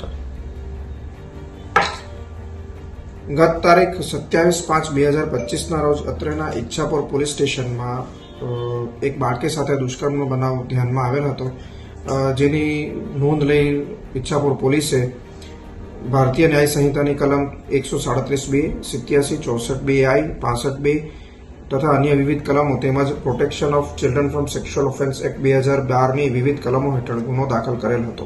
Sir? ગત તારીખ 27/5/2025ના રોજ અત્રેના ઈચ્છાપુર પોલીસ સ્ટેશનમાં એક બાળકી સાથે દુષ્કર્મનો બનાવ ધ્યાનમાં આવેલ હતો, જેની નોંધ લઈ ઈચ્છાપુર પોલીસે ભારતીય ન્યાય સંહિતાની કલમ 137(2), 87, 64(2)I, 65(2) તથા અન્ય વિવિધ કલમો તેમજ protection of children from sexual offence act 2012ની વિવિધ કલમો હેઠળ ગુનો દાખલ કરેલ હતો.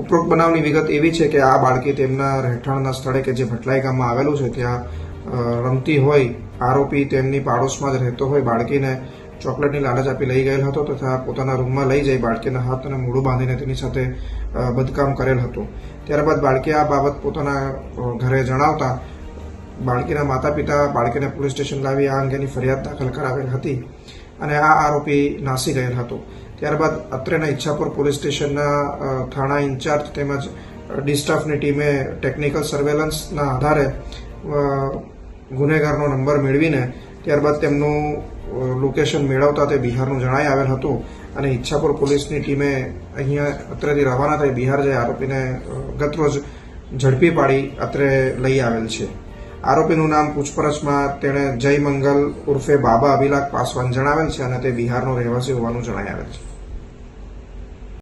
ઉપરોક્ત બનાવની વિગત એવી છે કે આ બાળકી તેમના રહેઠાણના સ્થળે કે જે ભટલાઈ ગામમાં આવેલું છે ત્યાં રમતી હોય, આરોપી તેમની પાડોશમાં જ રહેતો હોય, બાળકીને ચોકલેટની લાલચ આપી લઈ ગયેલ હતો તથા પોતાના રૂમમાં લઈ જઈ બાળકીના હાથ અને મોઢું બાંધીને તેની સાથે બદકામ કરેલ હતું. ત્યારબાદ બાળકીએ આ બાબત પોતાના ઘરે જણાવતા બાળકીના માતા પિતા બાળકીને પોલીસ સ્ટેશન લાવી આ અંગેની ફરિયાદ દાખલ કરાવેલ હતી અને આ આરોપી નાસી ગયેલ હતો. ત્યારબાદ અત્રેના ઈચ્છાપુર પોલીસ સ્ટેશનના થાણા ઇન્ચાર્જ તેમજ ડી સ્ટાફની ટીમે ટેકનિકલ સર્વેલન્સના આધારે ગુનેગારનો નંબર મેળવીને ત્યારબાદ તેમનું લોકેશન મેળવતા તે બિહારનું જણાઈ આવેલ હતું અને ઈચ્છાપુર પોલીસની ટીમે અહીંયા અત્રેથી રવાના થઈ બિહાર જઈ આરોપીને ગતરોજ ઝડપી પાડી અત્રે લઈ આવેલ છે. આરોપીનું નામ પૂછપરછમાં તેણે જય મંગલ ઉર્ફે બાબા અભિલાખ પાસવાન જણાવેલ છે અને તે બિહારનો રહેવાસી હોવાનું જણાઈ આવેલ છે.